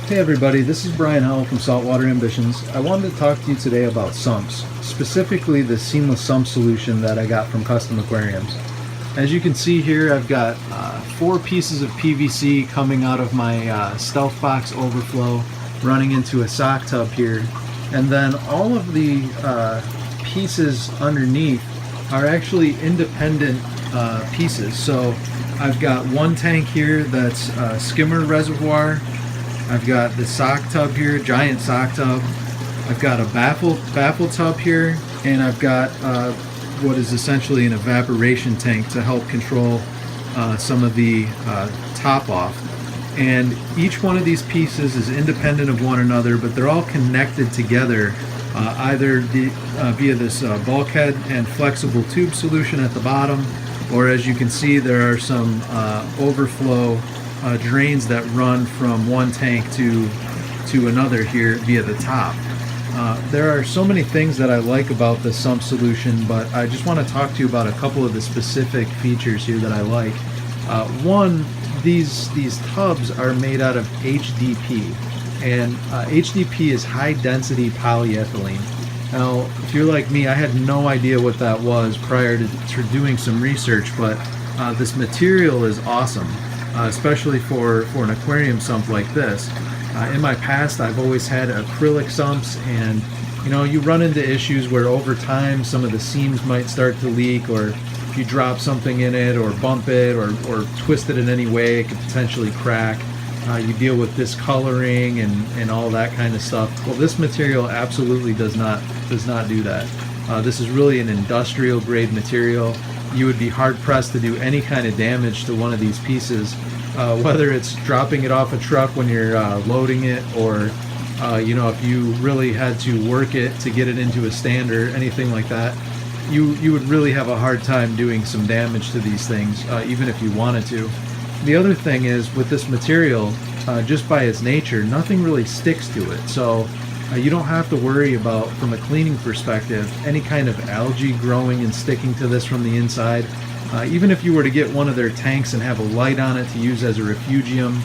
Hey everybody, this is Brian Howell from Saltwater Ambitions. I wanted to talk to you today about sumps, specifically the Seamless Sump solution that I got from Custom Aquariums. As you can see here, I've got 4 pieces of PVC coming out of my stealth box overflow, running into a sock tub here, and then all of the pieces underneath are actually independent pieces. So I've got one tank here that's a skimmer reservoir. I've got the sock tub here, giant sock tub. I've got a baffle tub here, and I've got what is essentially an evaporation tank to help control some of the top off. And each one of these pieces is independent of one another, but they're all connected together either via this bulkhead and flexible tube solution at the bottom, or as you can see, there are some overflow drains that run from one tank to another here via the top. There are so many things that I like about the sump solution, but I just want to talk to you about a couple of the specific features here that I like. One, these tubs are made out of HDP, and HDP is high density polyethylene. Now, if you're like me, I had no idea what that was prior to doing some research, but this material is awesome. Especially for an aquarium sump like this. In my past, I've always had acrylic sumps, and you run into issues where over time some of the seams might start to leak, or if you drop something in it or bump it or twist it in any way, it could potentially crack. You deal with discoloring and all that kind of stuff. Well, this material absolutely does not do that. This is really an industrial grade material. You would be hard pressed to do any kind of damage to one of these pieces, whether it's dropping it off a truck when you're loading it, or if you really had to work it to get it into a stand or anything like that. You would really have a hard time doing some damage to these things, even if you wanted to. The other thing is, with this material, just by its nature, nothing really sticks to it. So you don't have to worry about, from a cleaning perspective, any kind of algae growing and sticking to this from the inside. Even if you were to get one of their tanks and have a light on it to use as a refugium,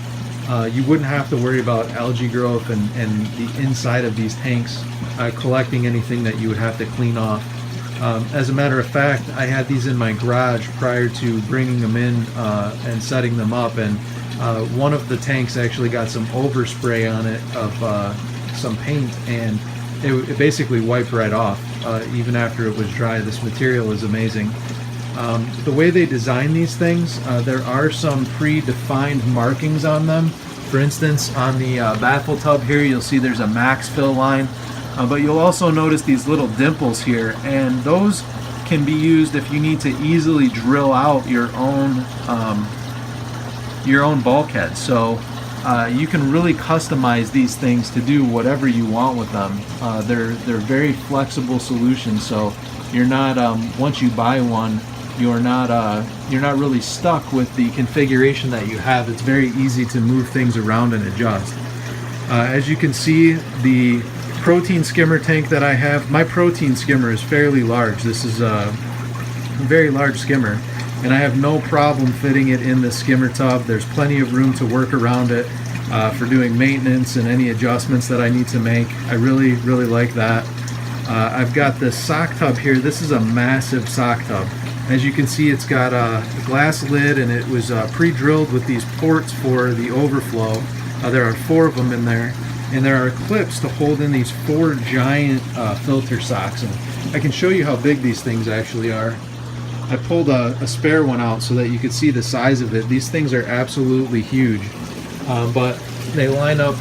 you wouldn't have to worry about algae growth and the inside of these tanks collecting anything that you would have to clean off. As a matter of fact, I had these in my garage prior to bringing them in and setting them up, and one of the tanks actually got some overspray on it of some paint, and it basically wiped right off even after it was dry. This material is amazing. The way they design these things, there are some predefined markings on them. For instance, on the baffle tub here, you'll see there's a max fill line, but you'll also notice these little dimples here, and those can be used if you need to easily drill out your own bulkhead. So you can really customize these things to do whatever you want with them. They're very flexible solutions, so you're not once you buy one, you're not really stuck with the configuration that you have. It's very easy to move things around and adjust. As you can see, the protein skimmer tank that I have, my protein skimmer is fairly large. This is a very large skimmer, and I have no problem fitting it in the skimmer tub. There's plenty of room to work around it for doing maintenance and any adjustments that I need to make. I really like that. I've got this sock tub here. This is a massive sock tub. As you can see, it's got a glass lid, and it was pre-drilled with these ports for the overflow. There are 4 of them in there, and there are clips to hold in these 4 giant filter socks. And I can show you how big these things actually are. I pulled a spare one out so that you could see the size of it. These things are absolutely huge, but they line up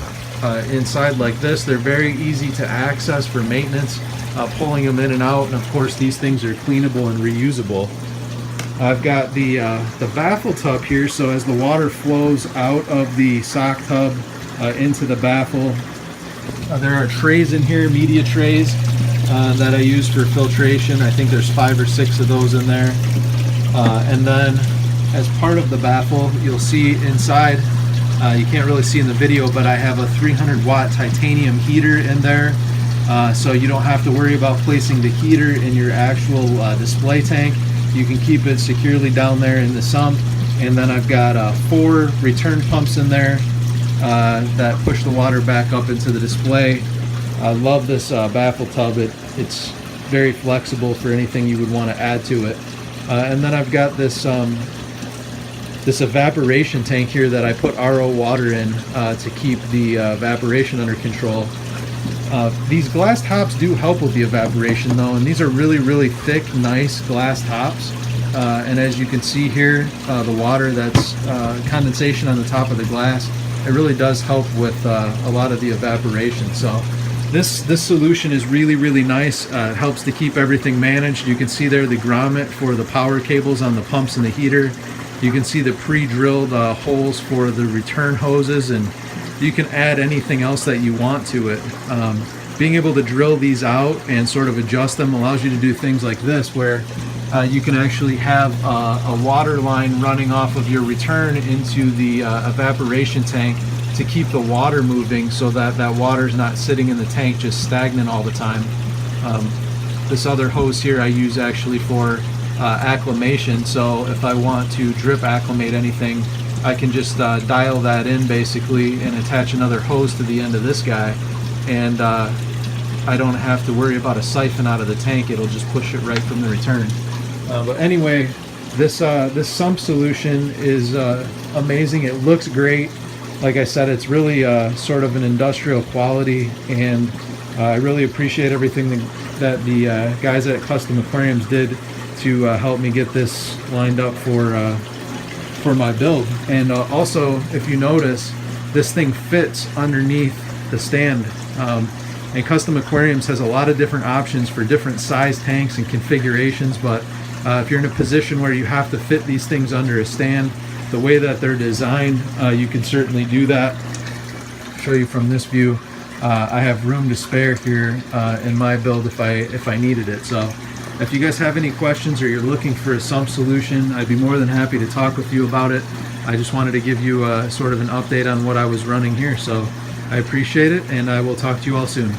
inside like this. They're very easy to access for maintenance, pulling them in and out, and of course these things are cleanable and reusable. I've got the baffle tub here, so as the water flows out of the sock tub into the baffle, there are trays in here, media trays, that I use for filtration. I think there's 5 or 6 of those in there. And then as part of the baffle, you'll see inside, you can't really see in the video, but I have a 300 watt titanium heater in there. So you don't have to worry about placing the heater in your actual display tank. You can keep it securely down there in the sump. And then I've got 4 return pumps in there. that push the water back up into the display. I love this baffle tub. It's very flexible for anything you would want to add to it. And then I've got this this evaporation tank here that I put RO water in to keep the evaporation under control. These glass tops do help with the evaporation though, and these are really thick, nice glass tops. And as you can see here, the water that's condensation on the top of the glass, it really does help with a lot of the evaporation. So this solution is really nice. It helps to keep everything managed. You can see there the grommet for the power cables on the pumps and the heater. You can see the pre-drilled holes for the return hoses, and you can add anything else that you want to it. Being able to drill these out and sort of adjust them allows you to do things like this, where you can actually have a water line running off of your return into the evaporation tank to keep the water moving, so that that water is not sitting in the tank just stagnant all the time. This other hose here I use actually for acclimation, so if I want to drip acclimate anything, I can just dial that in basically and attach another hose to the end of this guy, and I don't have to worry about a siphon out of the tank. It'll just push it right from the return. But anyway, this sump solution is amazing. It looks great. Like I said, it's really sort of an industrial quality, and I really appreciate everything that the guys at Custom Aquariums did to help me get this lined up for my build. And also, if you notice, this thing fits underneath the stand. And Custom Aquariums has a lot of different options for different size tanks and configurations, but if you're in a position where you have to fit these things under a stand, the way that they're designed, you can certainly do that. I'll show you from this view. I have room to spare here in my build if I needed it. So if you guys have any questions or you're looking for a sump solution, I'd be more than happy to talk with you about it. I just wanted to give you sort of an update on what I was running here. So I appreciate it, and I will talk to you all soon.